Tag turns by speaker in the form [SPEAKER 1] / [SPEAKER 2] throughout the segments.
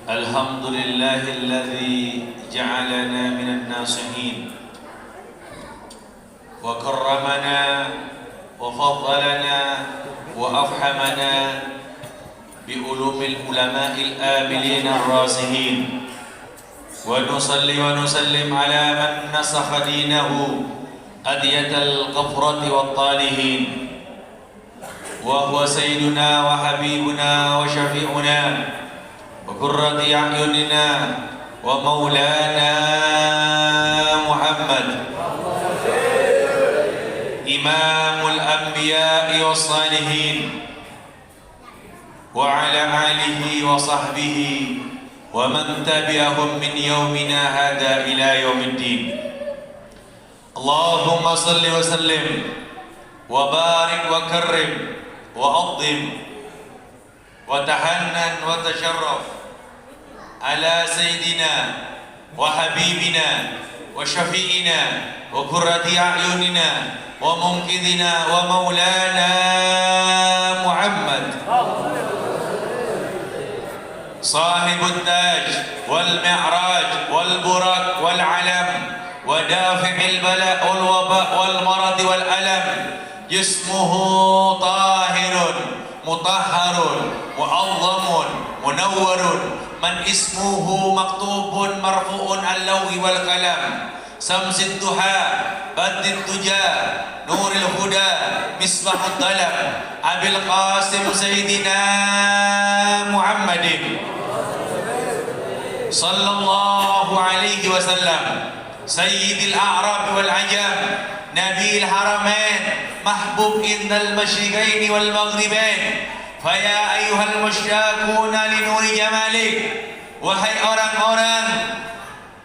[SPEAKER 1] الحمد لله الذي جعلنا من الناصحين وكرمنا وفضلنا وأفحمنا بعلوم العلماء الآملين الراسخين، ونصلي ونسلم على من نسخ دينه أدية القفرة والطالحين، وهو سيدنا وحبيبنا وشفيعنا وقرة أعيننا ومولانا محمد إمام الأنبياء والصالحين، وعلى آله وصحبه ومن تبعهم من يومنا هذا إلى يوم الدين. اللهم صل وسلم وبارك وكرم وعظم وتحنن وتشرف على سيدنا وحبيبنا وشفيعنا وقرة أعيننا ومنقذنا ومولانا محمد صاحب التاج والمعراج والبرك والعلم ودافع البلاء والوباء والمرض والألم، جسمه طاهر مطهر معظم منور، من اسمه مكتوب مرفوع اللوح والقلم، شمس الضحى بدر الدجى نور الهدى مصباح الظلم، أبي القاسم سيدنا محمد صلى الله عليه وسلم، سيد الأعراب والعجم، نبي الحرمين، محبوب عند المشرقين والمغربين. فيا أيها المشتاقون لنور جمالك، wahai orang-orang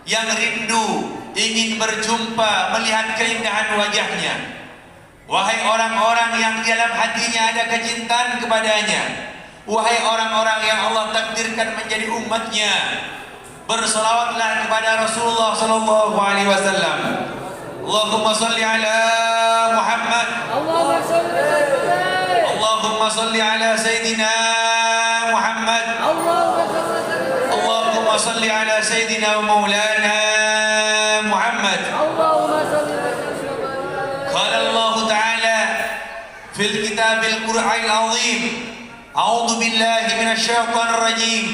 [SPEAKER 1] yang rindu ingin berjumpa melihat keindahan wajahnya, wahai orang-orang yang dalam hatinya ada kecintaan kepadanya, wahai orang-orang yang Allah takdirkan menjadi umatnya, bersalawatlah kepada Rasulullah sallallahu alaihi wasallam. Allahumma salli ala Muhammad, Allahumma salli ala Sayyidina Muhammad, Allahumma salli ala Sayyidina wa Maulana Muhammad. Qala Allah Ta'ala fil kitabil Qur'anil azim, a'udzu billahi minasy syaithanir rajim,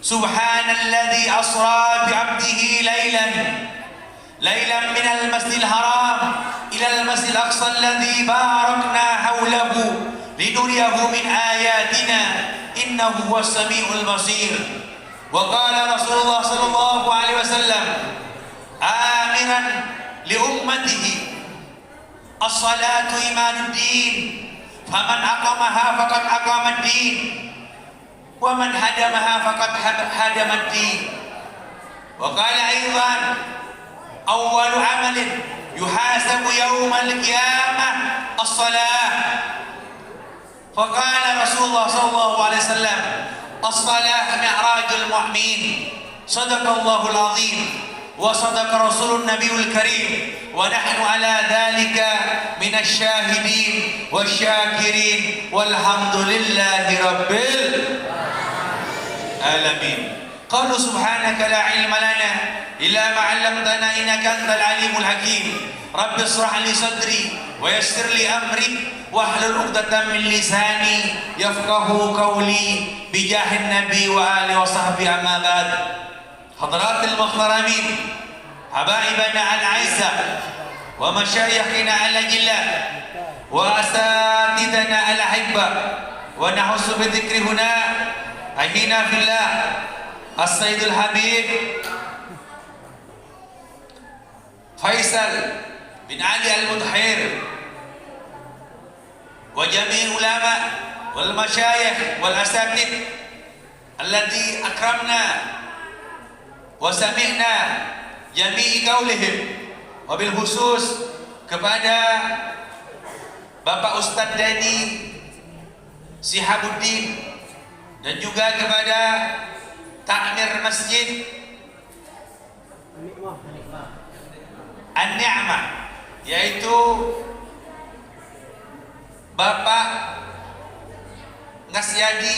[SPEAKER 1] subhanalladzi asra bi 'abdihi ليلا من المسجد الحرام إلى المسجد الأقصى الذي باركنا حوله لنريه من آياتنا إنه هو السميع البصير. وقال رسول الله صلى الله عليه وسلم آمرا لأمته الصلاة إيمان الدين، فمن أقامها فقد أقام الدين، ومن هدمها فقد هدم الدين. وقال أيضا أول عمل يحاسب يوم القيامة الصلاة. فقال رسول الله صلى الله عليه وسلم الصلاة معراج المؤمن. صدق الله العظيم وصدق رسول النبي الكريم، ونحن على ذلك من الشاهدين والشاكرين والحمد لله رب العالمين. قالوا سبحانك لا علم لنا إلا ما علمتنا إنك أنت العليم الحكيم. رب اشرح لي صدري ويسر لي أمري واحلل عقدة من لساني يفقه قولي بجاه النبي وآله وصحبه. أما بعد، حضرات المحترمين، حبايبنا الأعزاء ومشايخنا الأجلاء وأساتذتنا الأحبة، ونحس بذكر هنا أخينا في الله السيد الحبيب فيصل بن علي المدحير وجميع العلماء والمشايخ والأساتذة الذي أكرمنا وسمعنا جميع قولهم، وبالخصوص kepada Bapak Ustadz Dani Sihabuddin dan juga kepada takmir masjid An-Ni'mah, yaitu Bapak Ngasyadi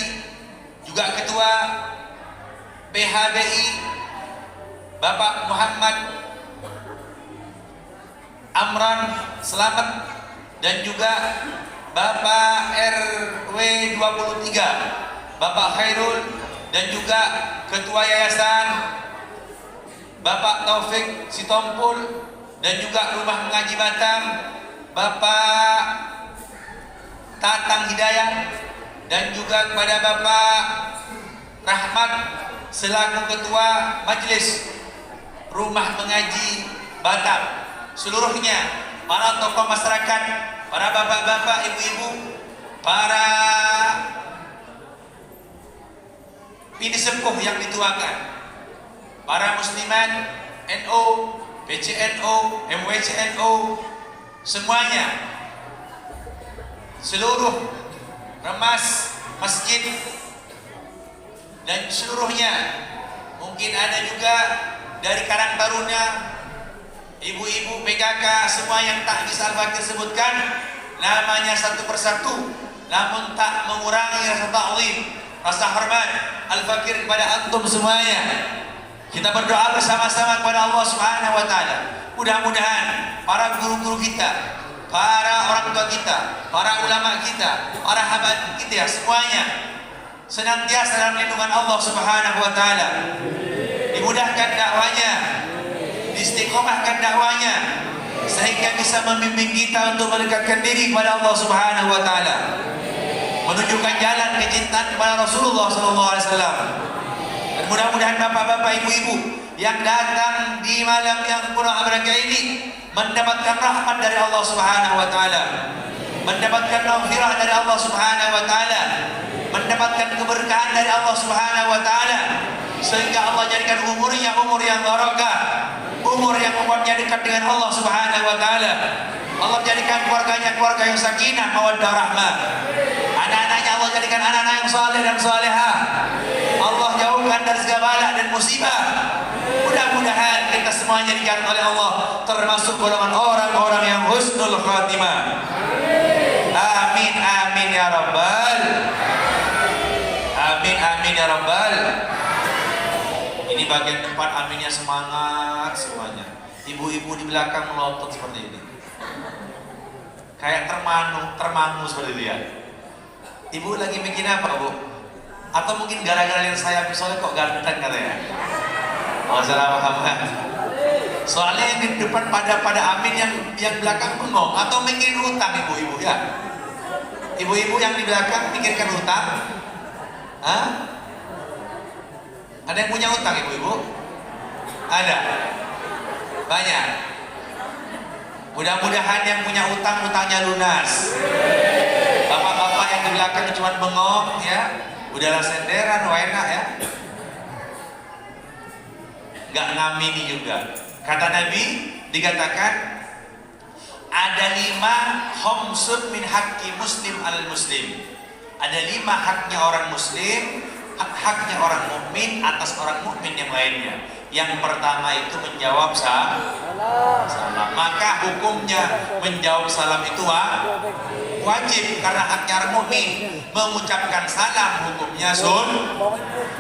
[SPEAKER 1] juga Ketua PHBI Bapak Muhammad Amran Selamat, dan juga Bapak RW 23 Bapak Khairul, dan juga Ketua Yayasan Bapak Taufik Sitompul, dan juga Rumah Mengaji Batam Bapak Tatang Hidayah, dan juga kepada Bapak Rahmat selaku Ketua Majelis Rumah Mengaji Batam, seluruhnya para tokoh masyarakat, para bapak-bapak, ibu-ibu, para bini sepuh yang dituakan, para muslimat, NU, PCNU, MWCNU, semuanya, seluruh remas masjid dan seluruhnya. Mungkin ada juga dari Karang Taruna, ibu-ibu PKK, semua yang tak bisa Al-Fakir sebutkan namanya satu persatu, namun tak mengurangi rasa ta'zim, rasa hormat Al-Fakir kepada antum semuanya. Kita berdoa bersama-sama kepada Allah Subhanahu wa taala. Mudah-mudahan para guru-guru kita, para orang tua kita, para ulama kita, para habaib kita, semuanya senantiasa dalam lindungan Allah Subhanahu wa taala. Dimudahkan dakwanya, diistiqomahkan dakwanya, sehingga bisa membimbing kita untuk mendekatkan diri kepada Allah Subhanahu wa taala, menunjukkan jalan kecintaan kepada Rasulullah sallallahu alaihi wasallam. Dan mudah-mudahan bapak-bapak, ibu-ibu yang datang di malam yang penuh berkah ini mendapatkan rahmat dari Allah Subhanahu wa taala, mendapatkan maghfirah dari Allah Subhanahu wa taala, mendapatkan keberkahan dari Allah Subhanahu wa taala, sehingga Allah jadikan umurnya umur yang barokah, umur yang membuatnya dekat dengan Allah Subhanahu wa taala. Allah jadikan keluarganya keluarga yang sakinah, mawaddah, rahmah. Anak-anaknya Allah jadikan anak-anak yang saleh dan salehah. Allah jauhkan dari segala bala dan musibah. Mudah-mudahan kita semua dijadikan oleh Allah termasuk golongan orang-orang yang husnul khatimah. Amin amin ya rabbal. Amin amin ya rabbal. Ini bagian depan aminnya semangat semuanya. Ibu-ibu di belakang melotot seperti ini, kayak termangu seperti itu ya. Ibu lagi bikin apa, Bu? Atau mungkin gara-gara lihat saya soalnya kok ganteng katanya. Masalah Muhammad. Soalnya yang di depan pada amin, yang belakang bengong, atau mikirin hutang ibu-ibu ya. Ibu-ibu yang di belakang pikirkan hutang. Hah? Ada yang punya hutang ibu-ibu? Ada. Banyak. Mudah-mudahan yang punya hutang, hutangnya lunas. Bapak-bapak yang di belakang cuma bengong ya, udahlah senderan, enak ya, nggak ngamini juga. Kata Nabi dikatakan ada 5 khomsun min haqqi muslim al muslim. Ada 5 haknya orang muslim, haknya orang mukmin atas orang mukmin yang lainnya. Yang pertama itu menjawab salam. Maka hukumnya menjawab salam itu wajib, karena haknya orang mukmin. Mengucapkan salam hukumnya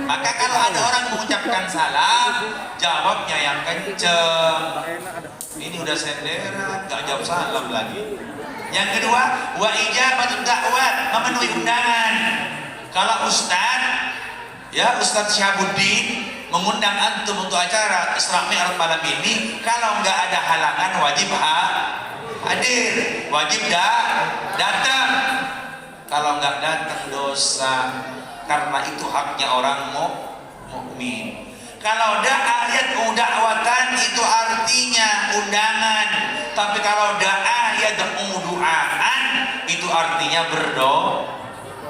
[SPEAKER 1] Maka kalau ada orang mengucapkan salam, jawabnya yang kenceng. Ini udah senderan, nggak jawab salam lagi. Yang kedua, wa ijabatut da'wat, memenuhi undangan. Kalau Ustadz Syabuddin mengundang antum untuk acara Isra Mi'raj malam ini, kalau nggak ada halangan wajib hadir, wajib datang. Kalau nggak datang dosa, karena itu haknya orang mukmin. Kalau ayat dakwatan itu artinya undangan, tapi kalau ayat duaan itu artinya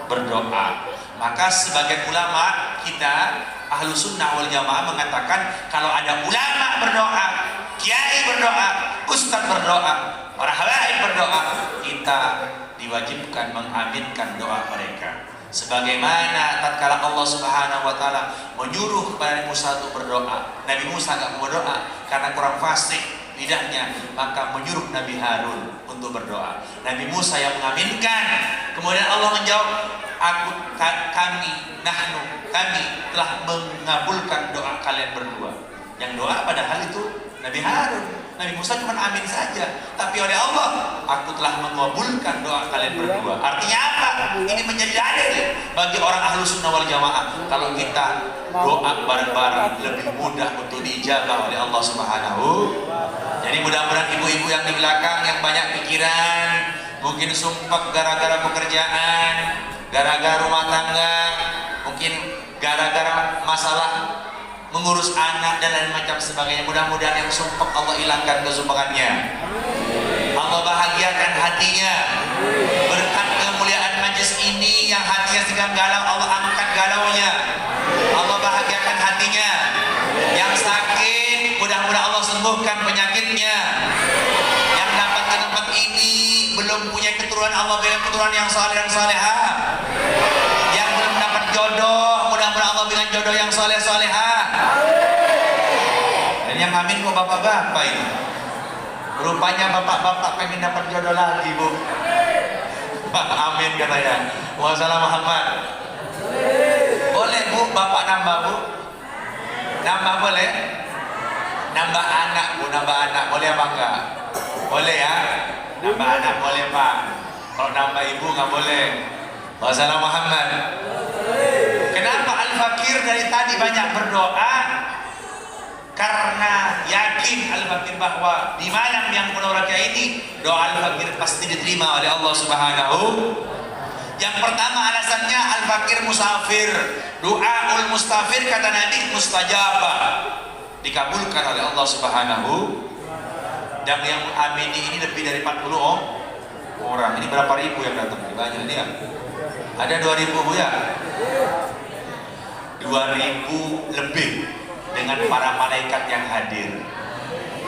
[SPEAKER 1] berdoa. Maka sebagian ulama kita Ahlu Sunnah wal Jamaah mengatakan kalau ada ulama berdoa, kiai berdoa, ustaz berdoa, para habaib berdoa, kita diwajibkan mengaminkan doa mereka. Sebagaimana tatkala Allah Subhanahu wa taala menyuruh kepada Nabi Musa untuk berdoa, Nabi Musa enggak mau berdoa karena kurang fasih lidahnya, maka menyuruh Nabi Harun untuk berdoa. Nabi Musa yang mengaminkan, kemudian Allah menjawab, kami telah mengabulkan doa kalian berdua. Yang doa padahal itu Nabi Harun, Nabi Musa cuma amin saja, tapi oleh Allah, aku telah mengabulkan doa kalian berdua. Artinya apa? Ini menjadi dalil bagi orang ahlu sunnah wal jamaah. Kalau kita doa bareng-bareng lebih mudah untuk diijabah oleh Allah Subhanahu. Jadi mudah-mudahan ibu-ibu yang di belakang yang banyak pikiran, mungkin sumpah gara-gara pekerjaan, gara-gara rumah tangga, mungkin gara-gara masalah mengurus anak dan lain macam sebagainya, mudah-mudahan yang sumpah Allah hilangkan kesumpangannya, Allah bahagiakan hatinya, berkat kemuliaan majlis ini yang hatinya sedang galau, Allah angkat galaunya, Allah bahagiakan hatinya. Yang sakit mudah-mudahan Allah sembuhkan penyakitnya. Yang dapat ke tempat ini belum punya keturunan, Allah berikan keturunan yang saleh dan salehah. Yang belum dapat jodoh, mudah-mudahan Allah berikan jodoh yang saleh-salehah. Dan yang amin kok bapak-bapak ini. Rupanya bapak-bapak pengen dapat jodoh lagi, Bu. Amin katanya. Wassalam Muhammad. Boleh, Bu, bapak nambah, Bu? Nambah boleh? Nambah anak, Bu, nambah anak. Boleh apa enggak? Boleh ya? Nambah anak boleh, Pak. Kalau nambah ibu nggak boleh. Wassalam Muhammad. Kenapa Al-Fakir dari tadi banyak berdoa? Karena yakin Al-Fakir bahwa di malam yang penuh rakaat ini doa Al-Fakir pasti diterima oleh Allah Subhanahu. Yang pertama alasannya Al-Fakir musafir. Doaul mustafir kata Nabi mustajabah, dikabulkan oleh Allah Subhanahu. Dan yang amin ini lebih dari 40 orang. Ini berapa ribu yang datang? Banyak ini ya. Ada 2000, Bu ya? 2000 lebih dengan para malaikat yang hadir.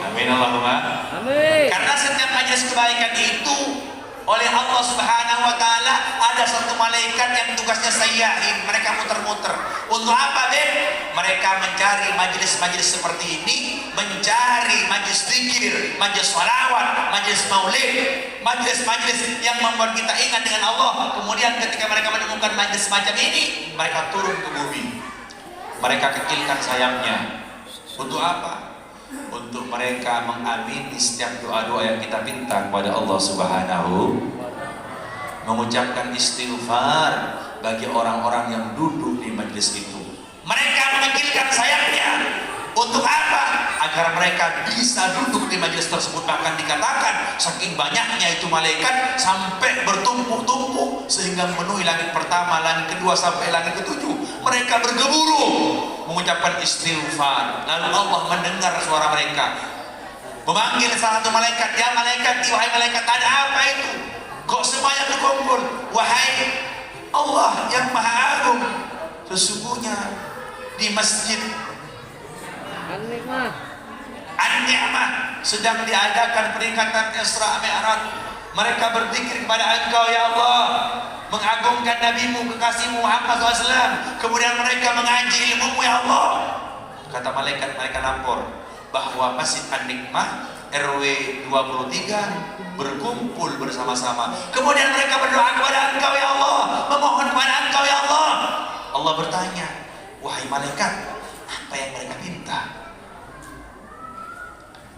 [SPEAKER 1] Amin Allahumma. Amin. Karena setiap majelis kebaikan itu oleh Allah Subhanahu wa taala ada satu malaikat yang tugasnya sayyahin, mereka muter-muter. Untuk apa, Ben? Mereka mencari majelis-majelis seperti ini, mencari majelis zikir, majelis shalawat, majelis maulid, majelis-majelis yang membuat kita ingat dengan Allah. Kemudian ketika mereka menemukan majelis macam ini, mereka turun ke bumi. Mereka kecilkan sayapnya. Untuk apa? Untuk mereka mengamini setiap doa-doa yang kita minta kepada Allah Subhanahu, mengucapkan istighfar bagi orang-orang yang duduk di majlis itu. Mereka mengecilkan sayapnya untuk apa? Agar mereka bisa duduk di majlis tersebut. Bahkan dikatakan saking banyaknya itu malaikat sampai bertumpuk-tumpuk sehingga memenuhi langit pertama, langit kedua sampai langit ketujuh. Mereka bergemuruh mengucapkan istighfar. Lalu Allah mendengar suara mereka, memanggil salah satu malaikat, ya malaikat, wahai malaikat, ada apa itu? Kok semuanya berkumpul? Wahai Allah yang Maha Agung, sesungguhnya di masjid An-Ni'mah sedang diadakan peringatan Isra Mi'raj. Mereka berzikir kepada Engkau ya Allah, mengagungkan Nabimu, kekasihmu Muhammad SAW. Kemudian mereka mengaji ilmu ya Allah. Kata malaikat, mereka lapor bahwa Masjid An-Nikmah RW 23 berkumpul bersama-sama. Kemudian mereka berdoa kepada Engkau ya Allah, memohon kepada Engkau ya Allah. Allah bertanya, wahai malaikat, apa yang mereka minta?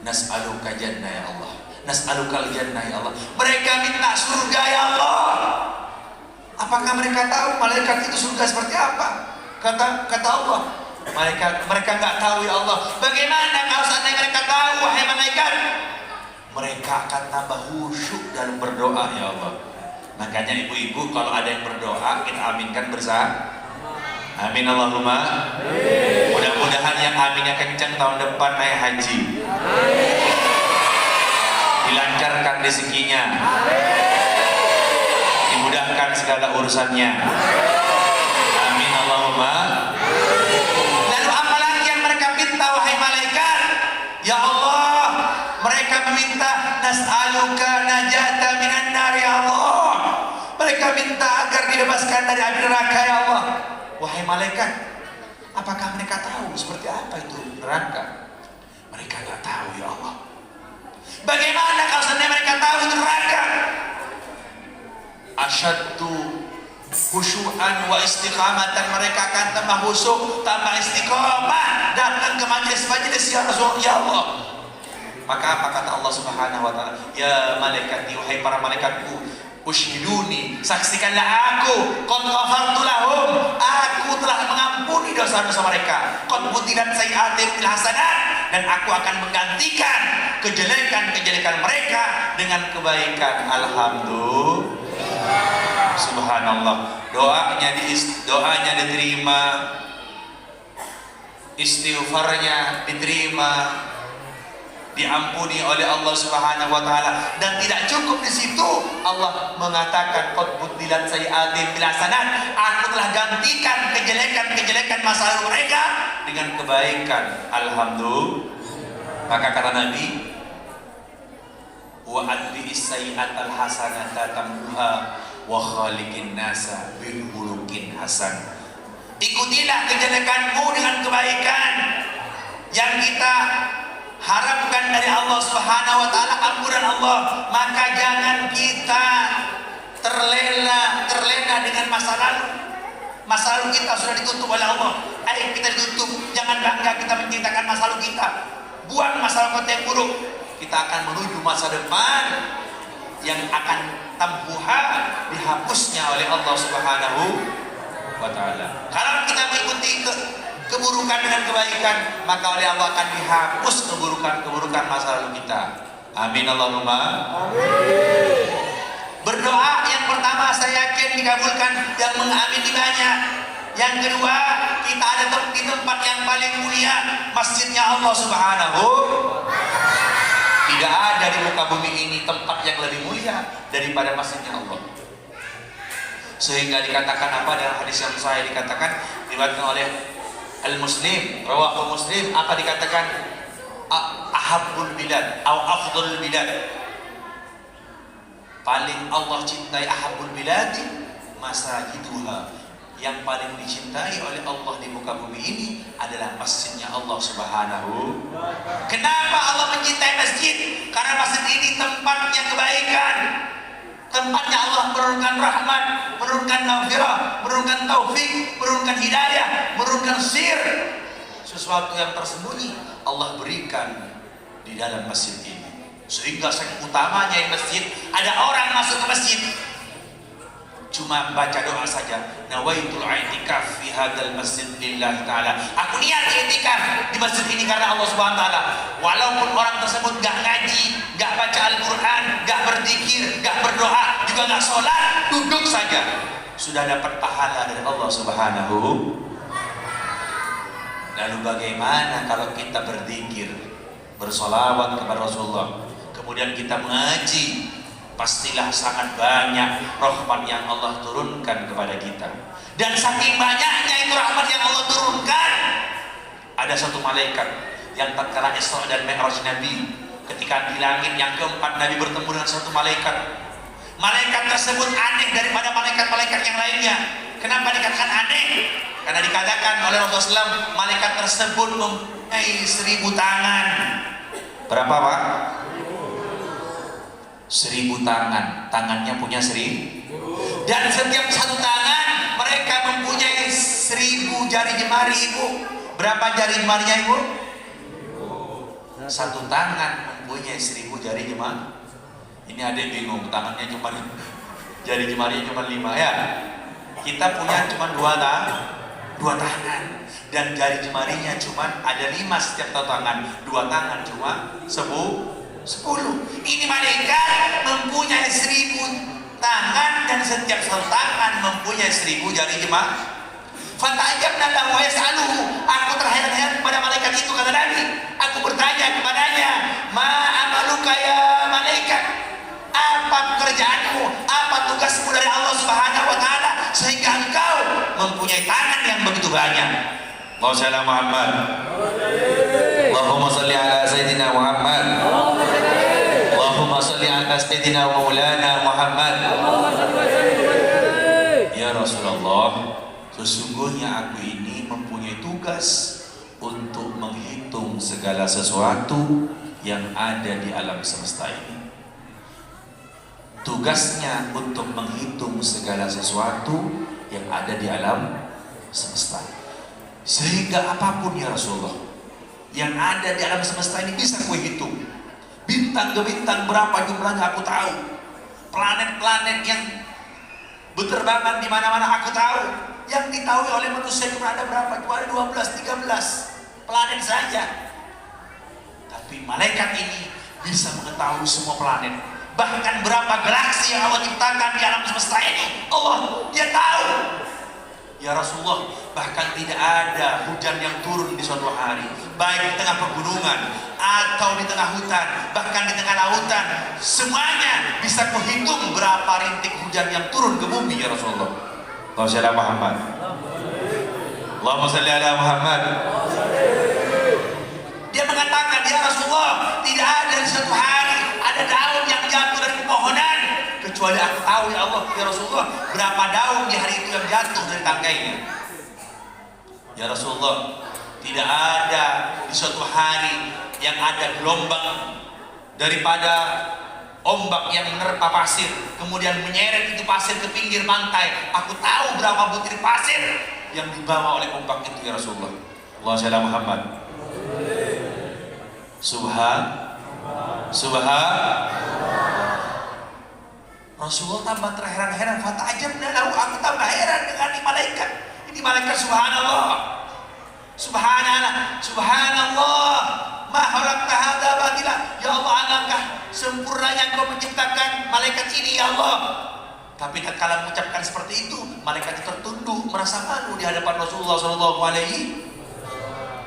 [SPEAKER 1] Nas'aluka jannah ya Allah, nas'alukal jannah ya Allah. Mereka minta surga ya Allah. Apakah mereka tahu malaikat itu surga seperti apa? Kata Allah, mereka nggak tahu ya Allah. Bagaimana kalau seandainya mereka tahu, wahai malaikat? Mereka akan tambah khusyuk dalam berdoa ya Allah. Makanya ibu-ibu kalau ada yang berdoa, kita aminkan bersama. Amin Allahumma. Mudah-mudahan yang aminnya kencang tahun depan naik haji. Dilancarkan rezekinya. Dimudahkan segala urusannya. Amin Allahumma. Lalu apa lagi yang mereka minta wahai malaikat? Ya Allah, mereka meminta nas'aluka najata minan nar ya Allah. Mereka minta agar dibebaskan dari api neraka ya Allah. Wahai malaikat, apakah mereka tahu seperti apa itu neraka? Mereka nggak tahu ya Allah. Bagaimana kalau seandainya mereka tahu itu neraka? Asyaddu khusyu'an wa istiqamatan, mereka akan tambah khusyuk, tambah istiqamah datang ke majelis-majelis ya Rasul, ya Allah. Maka apa kata Allah Subhanahu wa taala? Ya malaikati, wahai para malaikatku, usyhiduni, saksikanlah aku, qad ghafartu lahum, aku telah mengampuni dosa-dosa mereka, qad butilat sayyi'atihim bil hasanat, dan aku akan menggantikan kejelekan-kejelekan mereka dengan kebaikan. Alhamdulillah. Subhanallah, doanya diterima, istighfarnya diterima, diampuni oleh Allah Subhanahu wa taala. Dan tidak cukup di situ, Allah mengatakan qad butilat sayyi'atihim bil hasanat, aku telah gantikan kejelekan-kejelekan masa lalu mereka dengan kebaikan. Alhamdulillah. Maka kata Nabi, wa adbi'is sayyi'atal hasanata tamhuha wa khaliqin nasa bil khuluqin hasan. Ikutilah kejelekanmu dengan kebaikan. Yang kita harapkan dari Allah Subhanahu wa taala ampunan Allah. Maka jangan kita terlena dengan masa lalu. Masa lalu kita sudah ditutup oleh Allah. Ayo kita ditutup. Jangan bangga kita menceritakan masa lalu kita. Buang masa lalu yang buruk. Kita akan menuju masa depan yang akan tambuha, dihapusnya oleh Allah Subhanahu wa taala. Kalau kita mengikuti keburukan dengan kebaikan, maka oleh Allah akan dihapus keburukan masa lalu kita. Amin Allahumma amin. Berdoa yang pertama saya yakin dikabulkan, yang mengamini banyak. Yang kedua, kita ada di tempat yang paling mulia, masjidnya Allah Subhanahu. Tidak ada di muka bumi ini tempat yang lebih mulia daripada masjidnya Allah. Sehingga dikatakan apa dalam hadis yang sahih, dikatakan diriwayatkan oleh Al-Muslim, rawahu Muslim, apa dikatakan ahabbul bilad atau afdhalul bilad. Paling Allah cintai ahabbul bilad masajiduha. Yang paling dicintai oleh Allah di muka bumi ini adalah masjidnya Allah Subhanahu. Kenapa Allah mencintai masjid? Karena masjid ini tempatnya kebaikan, tempatnya Allah menurunkan rahmat, menurunkan maghfirah, menurunkan taufik, menurunkan hidayah, menurunkan sir. Sesuatu yang tersembunyi Allah berikan di dalam masjid ini. Sehingga saking utamanya di masjid, ada orang masuk ke masjid cuma baca doa saja, nawaitul i'tikaf fi hadzal masjid lillahi taala, aku niat i'tikaf di masjid ini karena Allah Subhanahu wa taala. Walaupun orang tersebut gak ngaji, gak baca Al-Qur'an, gak berzikir, gak berdoa, juga gak sholat, duduk saja sudah dapat pahala dari Allah Subhanahu. Lalu bagaimana kalau kita berzikir, bersolawat kepada Rasulullah, kemudian kita mengaji, pastilah sangat banyak rahmat yang Allah turunkan kepada kita. Dan saking banyaknya itu rahmat yang Allah turunkan, ada satu malaikat yang tatkala Isra dan Mi'raj Nabi, ketika di langit yang keempat Nabi bertemu dengan satu malaikat. Malaikat tersebut aneh daripada malaikat-malaikat yang lainnya. Kenapa dikatakan aneh? Karena dikatakan oleh Rasulullah SAW, malaikat tersebut mempunyai 1000 tangan. Berapa Pak? 1000 tangan, tangannya punya 1000, dan setiap satu tangan mereka mempunyai 1000 jari jemari. Ibu, berapa jari jemarinya Ibu? Satu tangan mempunyai 1000 jari jemari. Ini ada yang bingung, tangannya cuma jari jemarinya cuma 5 ya. Kita punya cuma 2 tangan, dan jari jemarinya cuma ada 5 setiap satu tangan. 2 tangan cuma 10. Ini malaikat mempunyai 1000 tangan, dan setiap satu tangan mempunyai 1000 jari jemari. Fata'ajabna lahu wa yas'aluhu, aku terheran-heran kepada malaikat itu, kata Nabi. Aku bertanya kepadanya, ma amaluka ya malaikat, apa pekerjaanmu, apa tugasmu dari Allah Subhanahu wa taala sehingga engkau mempunyai tangan yang begitu banyak. Allahumma shalli ala Muhammad. Allahumma shalli ala sayyidina Muhammad. Allahumma shalli ala sayyidina wa maulana Muhammad. Ya Rasulullah, sesungguhnya aku ini mempunyai tugas untuk menghitung segala sesuatu yang ada di alam semesta ini. tugasnya untuk menghitung segala sesuatu yang ada di alam semesta. Sehingga apapun ya Rasulullah yang ada di alam semesta ini bisa ku hitung. Bintang ke bintang berapa jumlahnya aku tahu. Planet-planet yang berterbangan di mana-mana aku tahu. Yang diketahui oleh manusia cuma ada berapa? Cuma ada 12, 13 planet saja. Tapi malaikat ini bisa mengetahui semua planet. Bahkan berapa galaksi yang Allah ciptakan di alam semesta ini, Allah dia tahu. Ya Rasulullah, bahkan tidak ada hujan yang turun di suatu hari, baik di tengah pegunungan atau di tengah hutan, bahkan di tengah lautan, semuanya bisa kuhitung berapa rintik hujan yang turun ke bumi ya Rasulullah. Allahumma shalli ala Muhammad. Allahumma shalli ala Muhammad. Dia mengatakan, ya Rasulullah, tidak ada di suatu hari ada daun yang jatuh dari pepohonan kecuali aku tahu ya Allah, ya Rasulullah, berapa daun di hari itu yang jatuh dari tanggainya. Ya Rasulullah, tidak ada di suatu hari yang ada gelombang daripada ombak yang menerpa pasir kemudian menyeret itu pasir ke pinggir pantai. Aku tahu berapa butir pasir yang dibawa oleh ombak itu ya Rasulullah. Allahumma shalli ala Muhammad. Rasulullah tambah terheran-heran. Fatajabna lahu, aku tambah heran dengan ini malaikat. Ini malaikat subhanallah. Subhanallah. Ma khalaqta hadza batila. Ya Allah, alangkah sempurnanya Engkau menciptakan malaikat ini ya Allah. Tapi tatkala mengucapkan seperti itu, malaikat itu tertunduk merasa malu di hadapan Rasulullah sallallahu alaihi.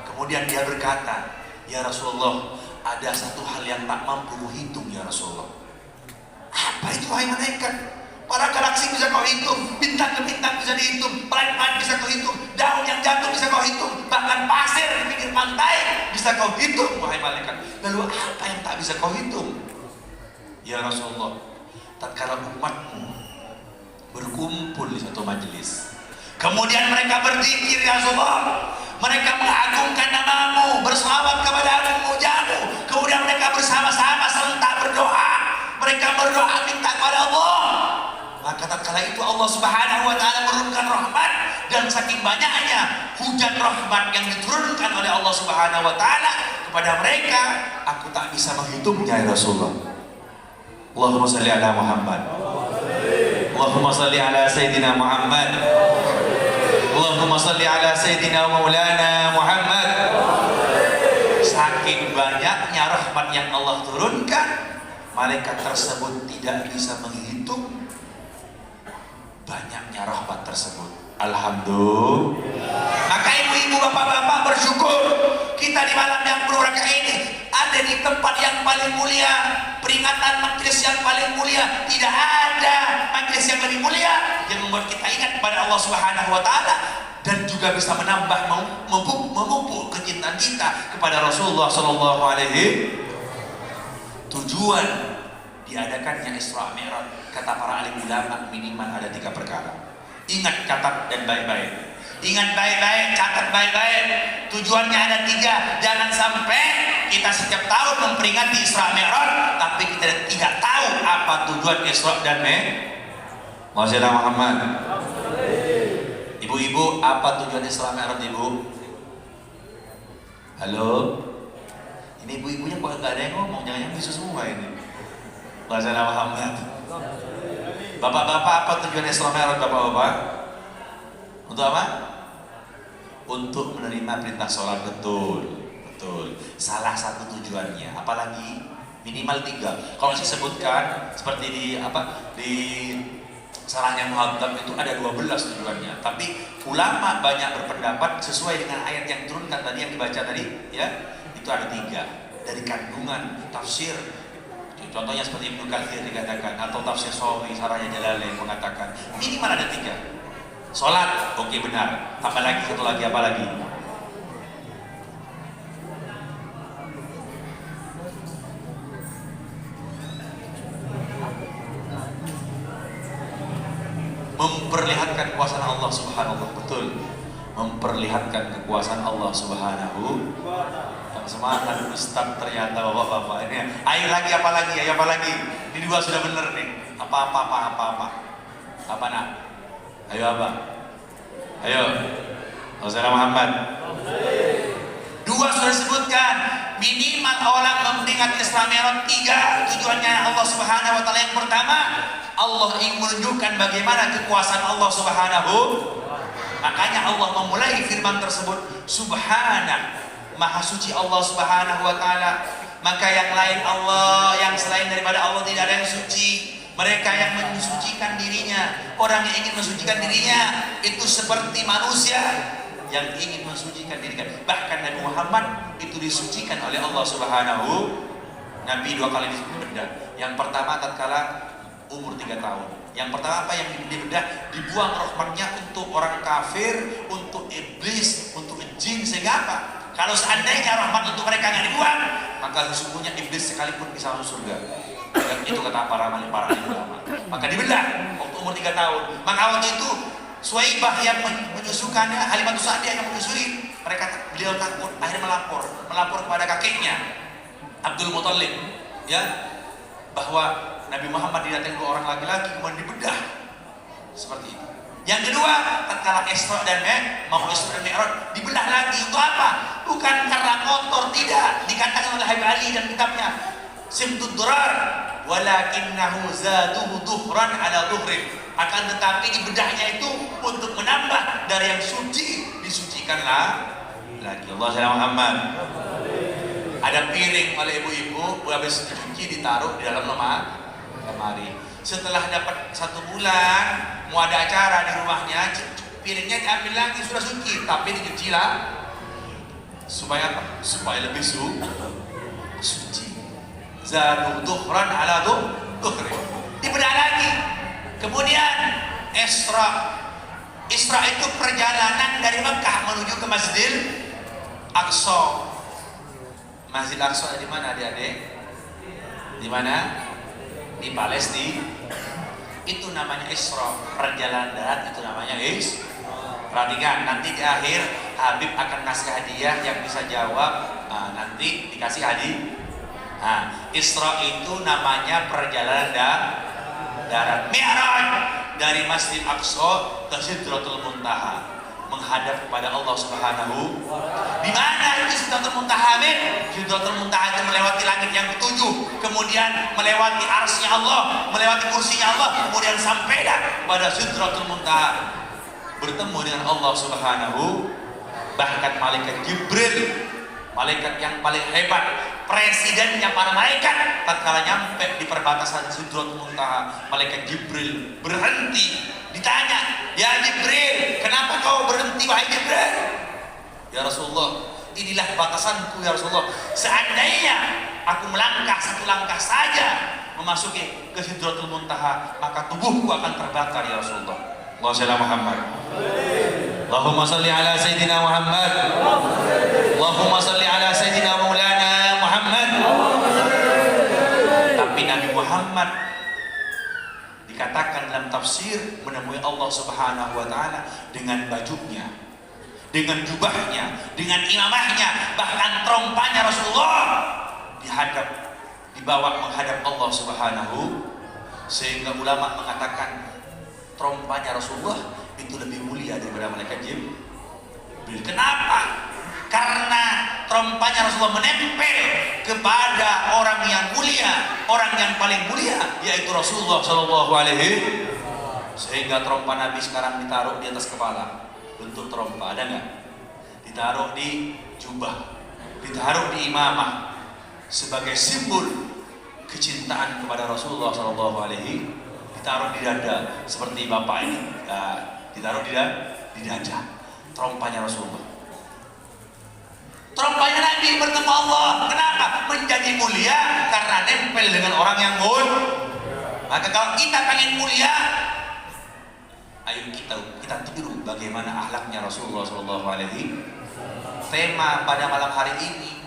[SPEAKER 1] Kemudian dia berkata, ya Rasulullah, ada satu hal yang tak mampu kuhitung ya Rasulullah. Apa itu wahai malaikat? Para galaksi bisa kau hitung, bintang ke bintang bisa dihitung, planet-planet bisa kau hitung, daun yang jatuh bisa kau hitung, bahkan pasir di pinggir pantai bisa kau hitung wahai malaikat. Lalu apa yang tak bisa kau hitung? Ya Rasulullah, tatkala umatmu berkumpul di satu majelis, kemudian mereka berzikir ya Rasulullah, mereka mengagungkan namamu, berselawat kepadamu, memujamu, kemudian mereka bersama-sama serentak berdoa, mereka berdoa minta kepada Allah, maka tatkala itu Allah Subhanahu wa taala menurunkan rahmat, dan saking banyaknya hujan rahmat yang diturunkan oleh Allah Subhanahu wa taala kepada mereka, aku tak bisa menghitungnya ya Rasulullah. Allahumma shalli ala Muhammad. Allahumma shalli ala Sayyidina Muhammad. Allahumma shalli ala Sayyidina Maulana Muhammad. Saking banyaknya rahmat yang Allah turunkan, malaikat tersebut tidak bisa menghitung banyaknya rahmat tersebut. Alhamdulillah. Maka ibu-ibu, bapak-bapak, bersyukur kita di malam yang berbahagia ini ada di tempat yang paling mulia, peringatan majelis yang paling mulia. Tidak ada majelis yang lebih mulia yang membuat kita ingat kepada Allah Subhanahu wa taala dan juga bisa menambah memupuk kecintaan kita kepada Rasulullah sallallahu alaihi. Tujuan diadakannya Isra Mi'raj, kata para alim ulama, minimal ada 3 perkara. Ingat, catat dan baik-baik. Ingat baik-baik, catat baik-baik. Tujuannya ada 3. Jangan sampai kita setiap tahun memperingati Isra Mi'raj tapi kita tidak tahu apa tujuan Isra dan Mi'raj. Muhammad. Ibu-ibu, apa tujuan Isra Mi'raj ibu? Halo? Ini ibu-ibunya kok nggak ada yang ngomong, jangan-jangan bisu semua ini. Muhammad. Bapak-bapak, apa tujuan Isra Mi'raj bapak-bapak? Untuk apa? Untuk menerima perintah sholat. Betul. Salah satu tujuannya. Apalagi minimal 3. Kalau disebutkan seperti di Sarahnya Muhammad itu ada 12 tujuannya. Tapi ulama banyak berpendapat sesuai dengan ayat yang turunkan tadi yang dibaca tadi, ya. Itu ada 3 dari kandungan tafsir. Contohnya seperti Ibnu Katsir dikatakan, atau tafsir Shawi, Sarahnya Jalalain mengatakan minimal ada 3. Sholat, oke, benar. Tambah lagi, satu lagi, apa lagi? Memperlihatkan kekuasaan Allah Subhanahu. Betul. Memperlihatkan kekuasaan Allah Subhanahu. Semangat Ustaz ternyata bapak-bapak ini. Ayo lagi, apa lagi? Ini 2 sudah benar nih. Apa nak? Ayo apa? Ayo. Rasulullah Muhammad. Dua sudah disebutkan, minimal orang mendengar Isra Mi'raj 3 tujuannya Allah Subhanahu wa taala. Yang pertama, Allah ingin menunjukkan bagaimana kekuasaan Allah Subhanahu. Makanya Allah memulai firman tersebut, Subhana, Maha suci Allah Subhanahu wa taala. Maka yang lain Allah, yang selain daripada Allah tidak ada yang suci. Mereka yang mensucikan dirinya, orang yang ingin mensucikan dirinya itu seperti manusia yang ingin mensucikan dirinya. Bahkan Nabi Muhammad itu disucikan oleh Allah Subhanahu. Nabi 2 kali dibedah. Yang pertama tatkala umur 3 tahun. Yang pertama apa yang dibedah? Dibuang rahmatnya untuk orang kafir, untuk iblis, untuk jin. Sehingga apa? Kalau seandainya rahmat untuk mereka nggak dibuang, maka sesungguhnya iblis sekalipun bisa masuk surga. Dan itu kata para ulama. Maka dibedah waktu umur 3 tahun. Maka waktu itu Suwaibah yang menyusukannya, Halimatus Sa'diyah yang menyusui, beliau takut, akhirnya melapor kepada kakeknya Abdul Muthalib, ya, bahwa Nabi Muhammad didatangi 2 orang laki-laki kemudian dibedah seperti itu. Yang kedua, tatkala Isra dan Mi'raj dibelah lagi. Untuk apa? Bukan karena kotor, tidak. Dikatakan oleh Habib Ali dan kitabnya Simtud Durar, walakinnahu zaduhu duhran ala duhrin. Akan tetapi dibedahnya itu untuk menambah dari yang suci, disucikanlah lagi. Allah SWT Muhammad. Ada piring oleh ibu-ibu, habis dicuci ditaruh di dalam lemari. Setelah dapat 1 bulan, mau ada acara di rumahnya, piringnya diambil lagi, sudah suci, tapi dicuci lah. Supaya apa? Supaya lebih suci. Zadu duhran ala duhrin. Dibedah lagi. Kemudian Isra itu perjalanan dari Mekah menuju ke Masjidil Aqsa. Masjid Aqsa di mana adik-adik? Di mana? Di Palestina. Itu namanya Isra. Perjalanan darat itu namanya Isra. Perhatikan, nanti di akhir Habib akan kasih hadiah, yang bisa jawab nanti dikasih hadiah. Isra itu namanya perjalanan darat. Mi'raj dari Masjid Aqsa ke Sidratul Muntaha, menghadap kepada Allah Subhanahu. Di mana itu Sidratul Muntaha? Sidratul Muntaha itu melewati langit yang ke-7, kemudian melewati arsy Allah, melewati kursinya Allah, kemudian sampai pada Sidratul Muntaha, bertemu dengan Allah Subhanahu. Bahkan malaikat Jibril, malaikat yang paling hebat, presidennya para malaikat, tatkala nyampe di perbatasan Sidratul Muntaha, malaikat Jibril berhenti, ditanya, "Ya Jibril, kenapa kau berhenti wahai Jibril?" "Ya Rasulullah, inilah batasanku ya Rasulullah. Seandainya aku melangkah 1 langkah saja memasuki ke Sidratul Muntaha, maka tubuhku akan terbakar ya Rasulullah." Allahumma Muhammad. Allahumma salli ala Sayyidina Muhammad. Allahumma salli ala Sayyidina Maulana Muhammad. Tapi Nabi Muhammad dikatakan dalam tafsir menemui Allah Subhanahu wa taala dengan bajunya, dengan jubahnya, dengan imamahnya, bahkan trompanya Rasulullah dibawa menghadap Allah Subhanahu. Sehingga ulama mengatakan trompanya Rasulullah itu lebih mulia daripada malaikat Jibril. Kenapa? Karena trompanya Rasulullah menempel kepada orang yang mulia, orang yang paling mulia, yaitu Rasulullah Shallallahu Alaihi. Sehingga trompa Nabi sekarang ditaruh di atas kepala. Bentuk trompa ada nggak? Ditaruh di jubah, ditaruh di imamah sebagai simbol kecintaan kepada Rasulullah Shallallahu Alaihi. Ditaruh di dada seperti bapak ini, ditaruh di dada trompanya Rasulullah. Trompanya Nabi bertemu Allah. Kenapa? Menjadi mulia karena nempel dengan orang yang mulia. Maka kalau kita pengen mulia, ayo kita tiru bagaimana akhlaknya Rasulullah SAW. Tema pada malam hari ini,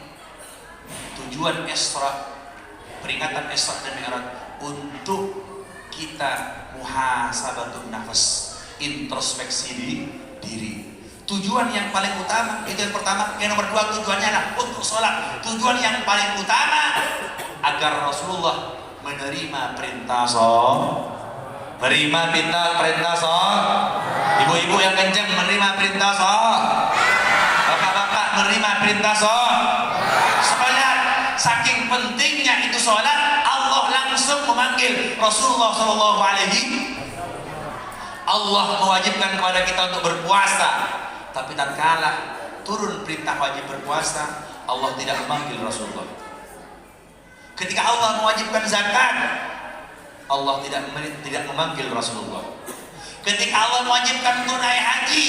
[SPEAKER 1] tujuan Isra, peringatan Isra dan Mi'raj, untuk kita muhasabatun nafas, introspeksi diri. Tujuan yang paling utama itu yang pertama. Yang nomor 2 tujuannya adalah untuk sholat. Tujuan yang paling utama agar Rasulullah menerima perintah sholat. Menerima perintah sholat. Ibu-ibu yang kenceng menerima perintah sholat. Bapak-bapak menerima perintah sholat. Saking pentingnya itu sholat, Allah langsung memanggil Rasulullah SAW. Allah mewajibkan kepada kita untuk berpuasa, tapi tatkala turun perintah wajib berpuasa, Allah tidak memanggil Rasulullah. Ketika Allah mewajibkan zakat, Allah tidak memanggil Rasulullah. Ketika Allah mewajibkan tunai haji,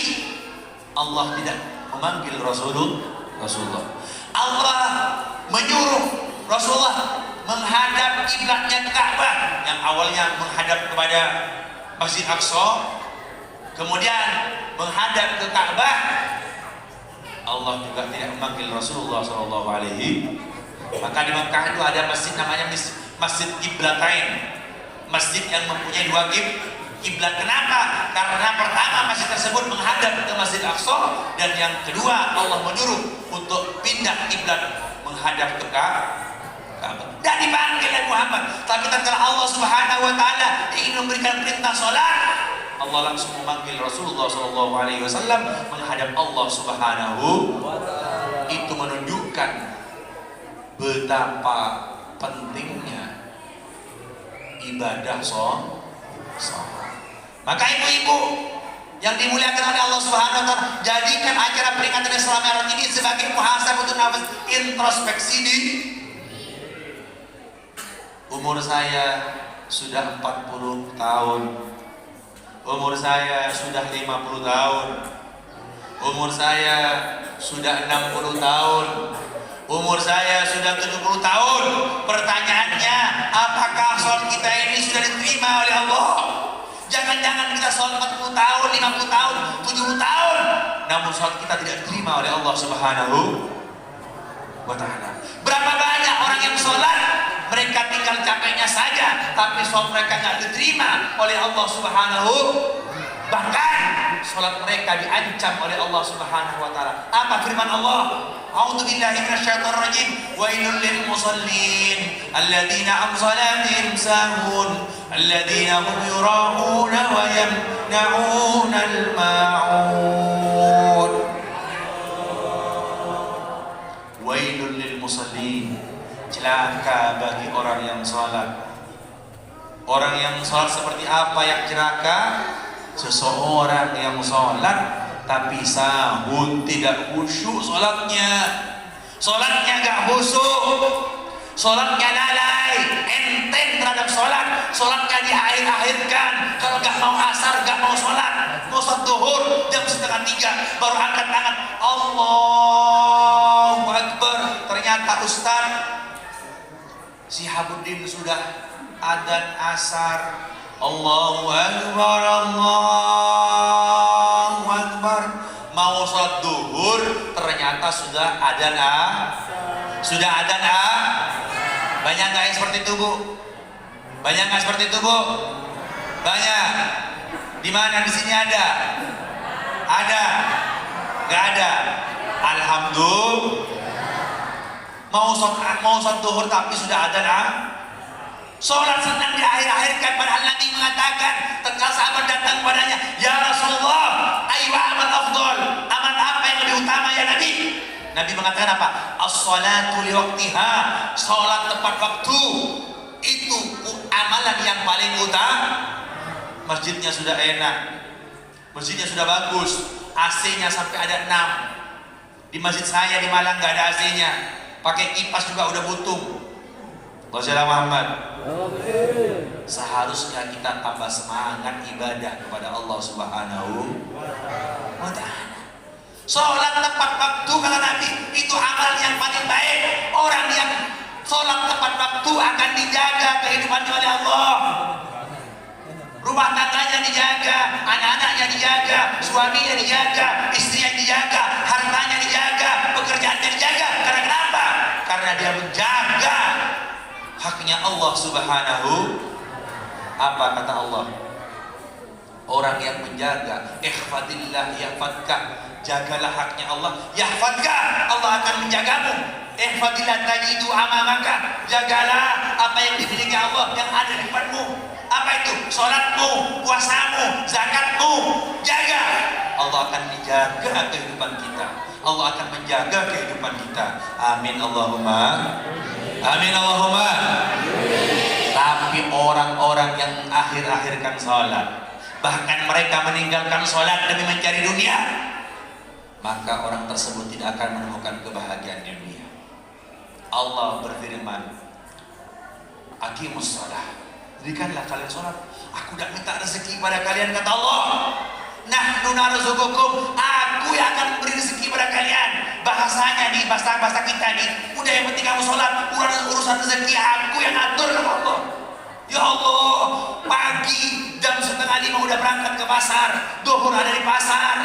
[SPEAKER 1] Allah tidak memanggil Rasulullah. Allah menyuruh Rasulullah menghadap kiblatnya Ka'bah yang awalnya menghadap kepada Masjid Aqsa, kemudian menghadap ke Ka'bah. Allah juga tidak memanggil Rasulullah SAW. Maka di Mekah itu ada masjid namanya Masjid Qiblatain, masjid yang mempunyai dua kiblat. Kenapa? Karena pertama masjid tersebut menghadap ke Masjid Aqsa, dan yang kedua Allah menyuruh untuk pindah kiblat menghadap ke Ka'bah. Dan dipanggil oleh Muhammad. Tapi tatkala Allah Subhanahu wa taala ingin memberikan perintah salat, Allah langsung memanggil Rasulullah SAW menghadap Allah Subhanahu wa taala. Itu menunjukkan betapa pentingnya ibadah salat. Maka ibu-ibu yang dimuliakan oleh Allah Subhanahu wa taala, jadikan acara peringatan Islam Mi'raj ini sebagai muhasabah nafas, introspeksi diri. Umur saya sudah 40 tahun. Umur saya sudah 50 tahun. Umur saya sudah 60 tahun. Umur saya sudah 70 tahun. Pertanyaannya, apakah sholat kita ini sudah diterima oleh Allah? Jangan-jangan kita sholat 40 tahun, 50 tahun, 70 tahun, namun sholat kita tidak diterima oleh Allah Subhanahu wa ta'ala. Berapa banyak orang yang sholat, mereka tinggal capeknya saja, tapi sholat mereka tidak diterima oleh Allah Subhanahu. Bahkan sholat mereka diancam oleh Allah Subhanahu wa ta'ala. Apa firman Allah? A'udzubillahi minasyaitonir rajim. Wailul lil musallin alladzina an salatihim sahun alladzina hum yura'una wa yamna'una al-ma'un. Wailul lil musallin, celaka bagi orang yang salat. Orang yang salat seperti apa yang celaka? Seseorang yang sholat tapi sahun, tidak khusyuk sholatnya. Sholatnya gak khusyuk, sholatnya lalai, enteng terhadap sholat. Sholatnya diakhir-akhirkan. Kalau gak mau asar, gak mau sholat, mau sholat duhur jam 2:30 baru angkat tangan Allahu Akbar. Ternyata Ustaz Sihabuddin sudah adzan asar. Allahu Akbar, Allahu Akbar. Mau sholat duhur, ternyata sudah adzan sudah adzan Banyak nggak yang seperti itu, Bu? Banyak nggak seperti itu, Bu? Banyak. Di mana? Di sini ada? Ada? Nggak ada? Alhamdulillah. Mau sholat duhur tapi sudah adzan sholat senang diakhir-akhirkan, padahal Nabi mengatakan tatkala sahabat datang padanya, ya Rasulullah, ayu amal afdal, amal apa yang lebih utama ya Nabi? Nabi mengatakan apa? As-salatu li waqtiha, sholat tepat waktu. Itu amalan yang paling utama. Masjidnya sudah enak, masjidnya sudah bagus, AC-nya sampai ada 6. Di masjid saya di Malang nggak ada AC-nya, pakai kipas juga udah butuh. Wassalamu Muhammad. Seharusnya kita tambah semangat ibadah kepada Allah Subhanahu wa ta'ala. Sholat tepat waktu kata Nabi, itu amal yang paling baik. Orang yang sholat tepat waktu akan dijaga kehidupannya oleh Allah. Rumah tangganya dijaga, anak-anaknya dijaga, suaminya dijaga, istrinya dijaga, hartanya dijaga, pekerjaannya dijaga. Karena kenapa? Karena dia menjaga haknya Allah Subhanahu. Apa kata Allah? Orang yang menjaga, ihfadillah yahfadka, jagalah haknya Allah, yahfadka, Allah akan menjagamu. Ihfadillah tajidu amamaka, jagalah apa yang dimiliki Allah yang ada di depanmu. Apa itu? Sholatmu, puasamu, zakatmu, jaga. Allah akan menjaga kehidupan kita. Allah akan menjaga kehidupan kita. Amin Allahumma. Amin Allahumma. Tapi orang-orang yang akhir-akhirkan sholat, bahkan mereka meninggalkan sholat demi mencari dunia, maka orang tersebut tidak akan menemukan kebahagiaan di dunia. Allah berfirman, aqimus sholat, berikanlah kalian sholat. Aku tidak minta rezeki pada kalian, kata Allah. Nahnu narzuqukum, aku yang akan memberi rezeki pada kalian. Bahasanya nih, bahasa kita nih, udah yang penting kamu sholat, urusan rezeki aku yang atur, kata Allah. Ya Allah, pagi jam 4:30 udah berangkat ke pasar, duhur ada di pasar,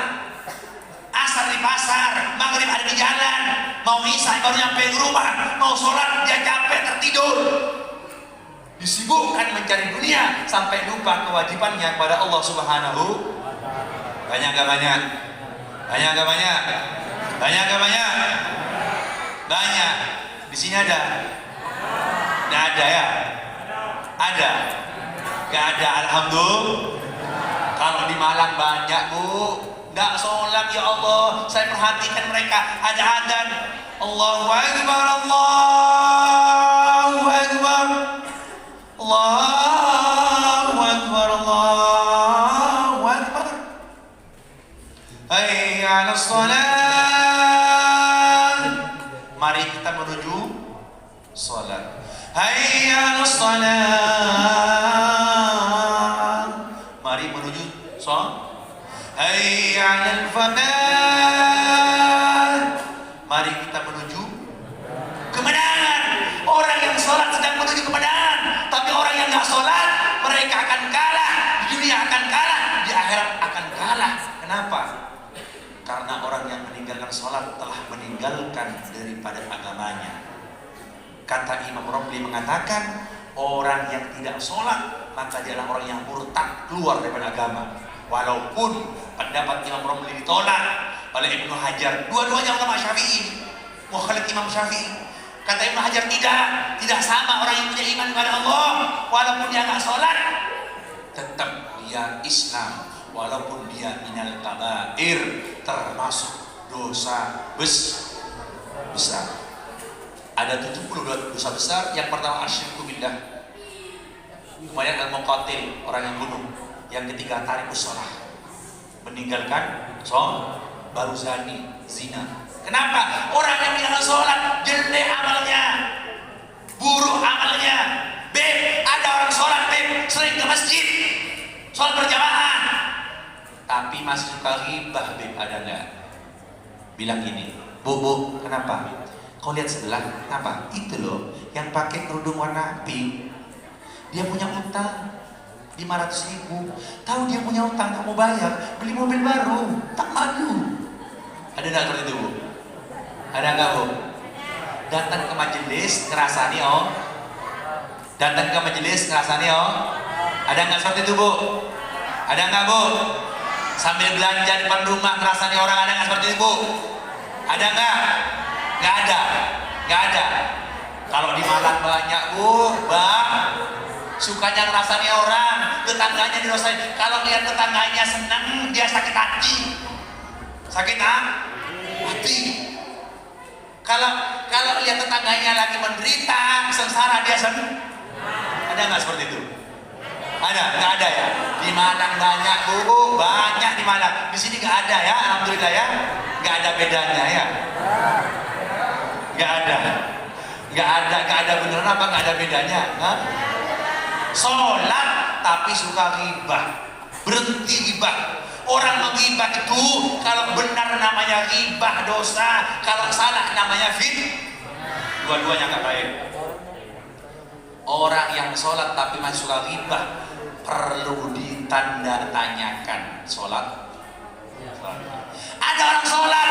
[SPEAKER 1] asar di pasar, maghrib ada di jalan, mau isya baru nyampe ke rumah, mau sholat dia capek tertidur, disibukkan mencari dunia sampai lupa kewajibannya kepada Allah Subhanahu. Banyak gak banyak? Banyak gak banyak? Banyak gak banyak? Banyak. Di sini ada? Nggak ada ya? Ada? Gak ada, alhamdulillah. Kalau di Malang banyak bu, nggak sholat, ya Allah. Saya perhatikan mereka, ada adzan, Allahu Akbar, Allahu Akbar, Allahu Akbar, Allahu Akbar. Hayya 'alas shalah. Mari kita menuju sholat. Hayya 'alas shalah. Mari menuju sholat. Hayya 'alal falah. Mari kita menuju kemenangan. Orang yang sholat sedang menuju kemenangan, tapi orang yang nggak sholat, mereka akan kalah. Di dunia akan kalah, di akhirat akan kalah. Kenapa? Karena orang yang meninggalkan sholat telah meninggalkan daripada agamanya. Kata Imam Romli mengatakan, orang yang tidak sholat maka dia adalah orang yang murtad, keluar daripada agama. Walaupun pendapat Imam Romli ditolak oleh Ibnu Hajar, dua-duanya ulama Syafi'i, mukhalif Imam Syafi'i. Kata Ibnu Hajar, tidak sama orang yang punya iman kepada Allah, walaupun dia nggak sholat, tetap dia Islam. Walaupun dia minal kabair, termasuk dosa besar. Ada 72 dosa besar. Yang pertama asyirku billah, kemudian al-muqatil, orang yang bunuh. Yang ketiga tarikus shalah, meninggalkan sholat. Baru zani, zina. Kenapa? Orang yang meninggalkan sholat jelek amalnya, buruk amalnya. Ada orang sholat sering ke masjid, sholat berjamaah, tapi masih suka ghibah. Ada nggak? Bilang gini, bu, kenapa? Kau lihat sebelah, kenapa? Itu loh, yang pakai kerudung warna pink, dia punya utang 500.000. Tahu dia punya utang, kamu bayar, beli mobil baru, tak malu. Ada nggak seperti itu bu? Ada nggak bu? Datang ke majelis ngerasani oh. Datang ke majelis ngerasani oh. Ada nggak seperti itu bu? Ada nggak bu? Sambil belanja di depan rumah ngerasani orang, ada nggak seperti itu bu? Ada nggak? Nggak ada, nggak ada. Kalau di Malang banyak bu, bang, sukanya ngerasani orang, tetangganya didosain. Kalau lihat tetangganya senang, dia sakit hati. Sakit hati. Kalau lihat tetangganya lagi menderita, sengsara, dia senang. Ada nggak seperti itu? Ada? Nggak ada ya? Di Malang banyak bu, banyak di Malang. Di sini nggak ada ya, alhamdulillah ya. Nggak ada bedanya ya. Nggak ada beneran apa nggak ada bedanya? Hah? Sholat tapi suka ghibah, berhenti ghibah. Orang menghibah itu kalau benar namanya ghibah dosa, kalau salah namanya dua-duanya nggak baik. Orang yang sholat tapi masih suka ghibah perlu ditanda tanyakan sholat. Ada orang sholat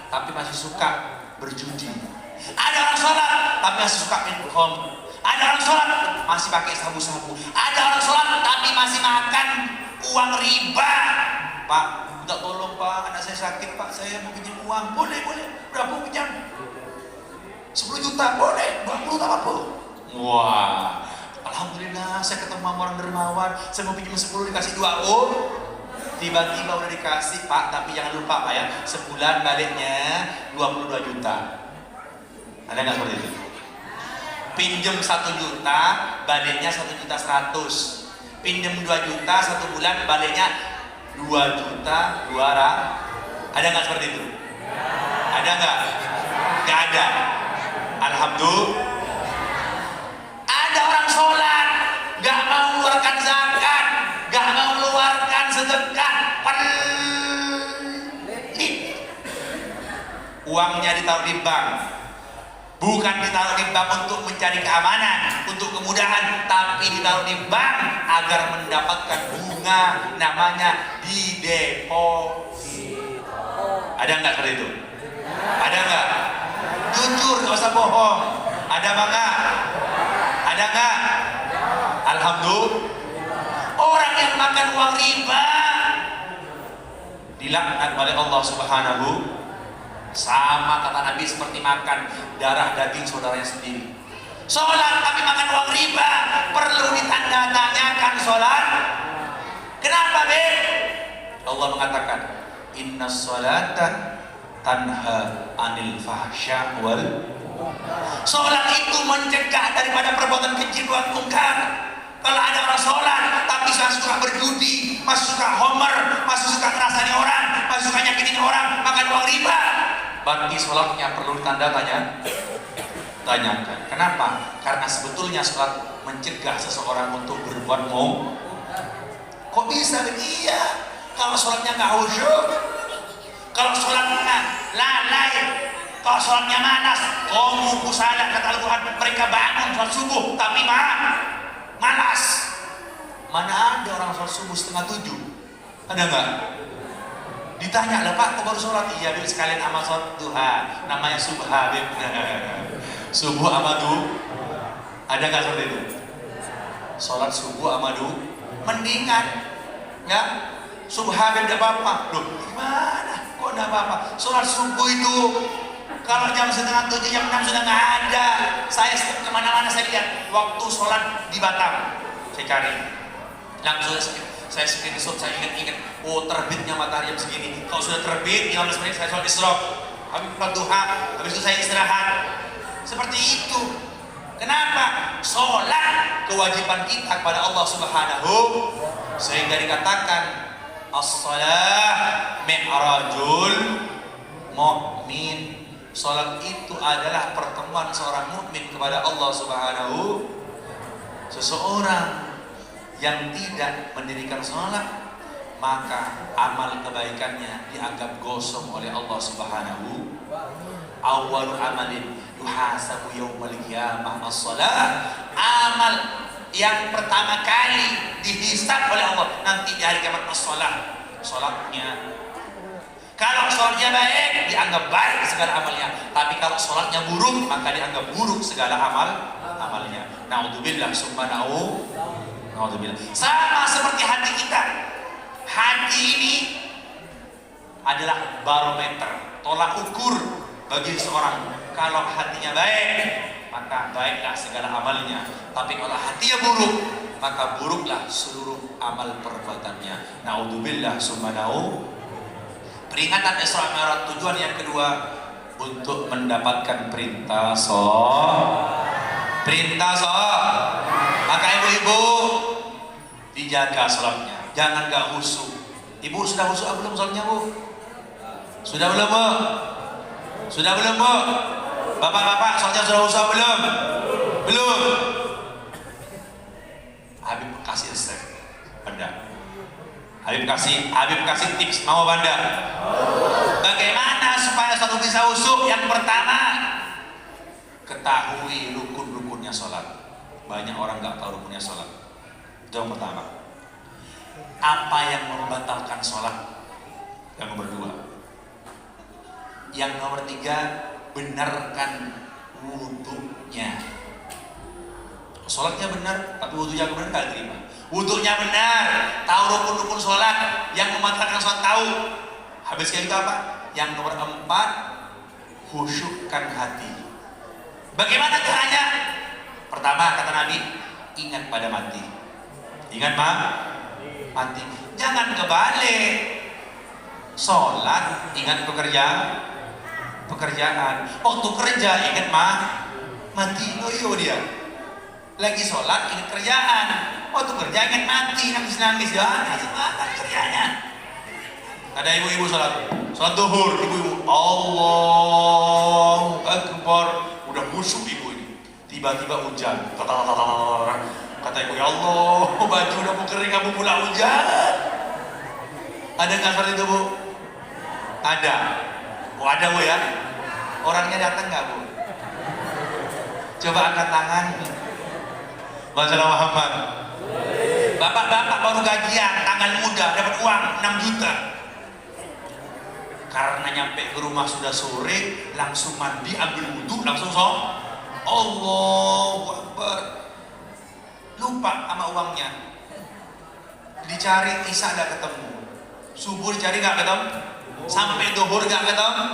[SPEAKER 1] tapi masih suka berjudi. Ada orang sholat tapi masih suka minum khamr. Ada orang sholat masih pakai sabu-sabu. Ada orang sholat tapi masih makan uang riba. Pak, minta tolong pak, anak saya sakit pak, saya mau pinjam uang. Boleh. Berapa pinjam? 10 juta boleh, 20 tak apa. Wah, Alhamdulillah saya ketemu sama orang dermawan, saya mau pinjam 10 dikasih 2. Oh, tiba-tiba udah dikasih, Pak, tapi jangan lupa Pak ya, sebulan baliknya 22 juta. Ada nggak seperti itu? Pinjam 1 juta, baliknya 1.100.000. Pinjam 2 juta 1 bulan, baliknya 2.200.000. Ada nggak seperti itu? Ada nggak? Nggak ada. Alhamdulillah. Ada orang sholat, nggak mau mengeluarkan zakat, nggak mau mengeluarkan sedekah, pelit. Uangnya ditaruh di bank, bukan ditaruh di bank untuk mencari keamanan, untuk kemudahan, tapi ditaruh di bank agar mendapatkan bunga, namanya di deposito. Ada nggak seperti itu? Ada nggak? Jujur, nggak usah bohong. Ada apa nggak? Ada nggak? Alhamdulillah. Orang yang makan uang riba dilaknat oleh Allah Subhanahu. Sama kata Nabi, seperti makan darah daging saudaranya sendiri. Sholat tapi makan uang riba, perlu ditanda-tanyakan sholat. Kenapa, Be? Allah mengatakan, inna sholata tanha anil fahsya wal. Sholat itu mencegah daripada perbuatan keji dan mungkar. Kalau ada orang sholat tapi masih suka berjudi, masih suka homer, masih suka ngerasani orang, masih suka nyakitin orang, makan uang riba, berarti sholatnya perlu tanyakan. Kenapa? Karena sebetulnya sholat mencegah seseorang untuk berbuat mau. Kok bisa? Iya, kalau sholatnya nggak khusyuk, kalau sholatnya lalai, kalau sholatnya malas, qamu kusala, kata Al-Quran, mereka bangun sholat subuh tapi malas. Mana ada orang sholat subuh 6:30? Ada nggak? Ditanya, lah Pak, kok baru sholat? Iya, Bib, sekalian amal sholat duha, namanya subha, Bib. Subuh amadu. Ada nggak seperti itu? Sholat subuh amadu mendingan, ya. Subha Bib tidak apa-apa. Loh, gimana? Kok tidak apa-apa? Sholat subuh itu kalau jam 6:30, jam 6 sudah nggak ada. Saya kemana-mana saya lihat waktu sholat di Batam, saya cari langsung saya screenshot, saya ingat-ingat, oh terbitnya matahari jam segini. Kalau sudah terbit 15 menit saya sholat isyraq, habis sholat duha, habis itu saya istirahat. Seperti itu. Kenapa? Sholat kewajiban kita kepada Allah Subhanahu, sehingga dikatakan as-shalah mi'rajul mu'min. Sholat itu adalah pertemuan seorang mukmin kepada Allah Subhanahu. Seseorang yang tidak mendirikan sholat, maka amal kebaikannya dianggap gosong oleh Allah Subhanahu. Awwalu amalin yuhasabu yaumal qiyamah as-shalah. Amal yang pertama kali dihisab oleh Allah nanti di hari kiamat as-shalah, sholatnya. Kalau sholatnya baik, dianggap baik segala amalnya. Tapi kalau sholatnya buruk, maka dianggap buruk segala amalnya. Naudzubillah summa naudzubillah. Sama seperti hati kita. Hati ini adalah barometer, tolak ukur bagi seorang. Kalau hatinya baik, maka baiklah segala amalnya. Tapi kalau hatinya buruk, maka buruklah seluruh amal perbuatannya. Naudzubillah summa naudzubillah. Peringatan Isra Mi'raj tujuan yang kedua untuk mendapatkan perintah sholat. Maka ibu-ibu dijaga sholatnya, jangan gak khusyuk. Ibu sudah khusyuk belum sholatnya, Bu? Sudah belum, Bu? Sudah belum, Bu? Bapak-bapak sholatnya sudah khusyuk belum? Belum. Habib kasih resep Anda. Habib kasih tips, mau Banda? Bagaimana supaya satu bisa khusyuk? Yang pertama, ketahui rukun-rukunnya sholat. Banyak orang nggak tahu rukunnya sholat. Itu yang pertama. Apa yang membatalkan sholat? Yang nomor 2. Yang nomor 3, benarkan wudunya. Sholatnya benar, tapi wudunya benar nggak terima. Wudunya benar, tahu rukun-rukun sholat, yang membatalkan sholat tahu. Habis itu apa? Yang nomor 4, khusyukkan hati. Bagaimana caranya? Pertama kata Nabi, ingat pada mati. Ingat mati. Jangan kebalik. Sholat ingat pekerjaan. Waktu kerja ingat mati. Loyo dia. Lagi sholat ingat kerjaan. Waktu kerja ingat mati, nangis ya. Semangat kerjanya. Ada ibu-ibu sholat duhur, ibu-ibu Allahu Akbar, udah khusyuk ibu ini. Tiba-tiba hujan. Kata ibu, ya Allah, baju udah mau kering, kamu pula hujan. Ada nggak seperti itu, Bu? Ada. Oh, ada, Bu, ya? Orangnya datang nggak, Bu? Coba angkat tangan. Masalah Muhammad. Bapak-bapak baru gajian, tanggal muda, dapat uang 6 juta. Karena nyampe ke rumah sudah sore, langsung mandi, ambil wudhu, langsung sholat. Allahu Akbar. Lupa sama uangnya. Dicari isya gak ketemu, subuh dicari gak ketemu, sampai duhur gak ketemu.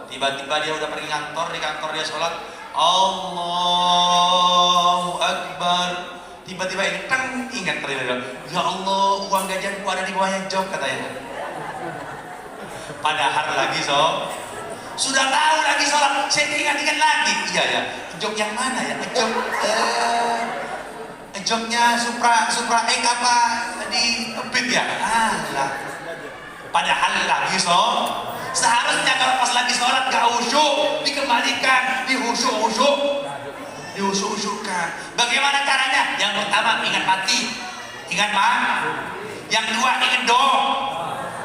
[SPEAKER 1] Tiba-tiba dia udah pergi kantor, di kantor dia sholat Allahu Akbar. Tiba-tiba ingat ternyata, ya Allah, uang gajianku ada di bawahnya jok, katanya. Padahal lagi sudah tahu lagi sholat, saya ingat lagi. Iya ya, jok yang mana ya? Joknya Supra apa di Bit ya? Lah. Padahal lagi seharusnya kalau pas lagi sholat gak khusyuk, dikembalikan, dihusyuk-husyukkan. Bagaimana caranya? Yang pertama ingat mati, ingat yang kedua ingat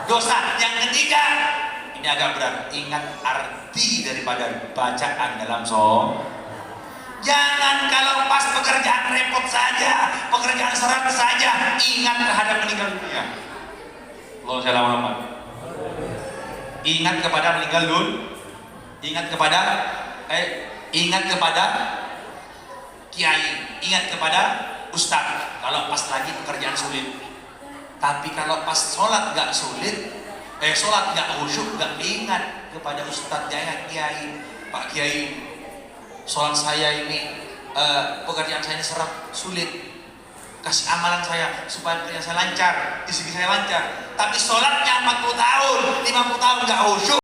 [SPEAKER 1] dosa. Yang ketiga, ini agak berat, ingat arti daripada bacaan dalam Jangan kalau pas pekerjaan repot saja, pekerjaan seret saja, ingat terhadap meninggal dunia. Allahumma shalli ala Muhammad. Ingat kepada meninggal dunia, ingat kepada kiai, ingat kepada ustaz kalau pas lagi pekerjaan sulit. Tapi kalau pas sholat gak sulit, sholat gak khusyuk, gak ingat kepada ustaz, jangan kiai, Pak Kiai, sholat saya ini, pekerjaan saya ini sulit, kasih amalan saya supaya pekerjaan saya lancar, istri saya lancar. Tapi sholatnya 40 tahun, 50 tahun gak khusyuk.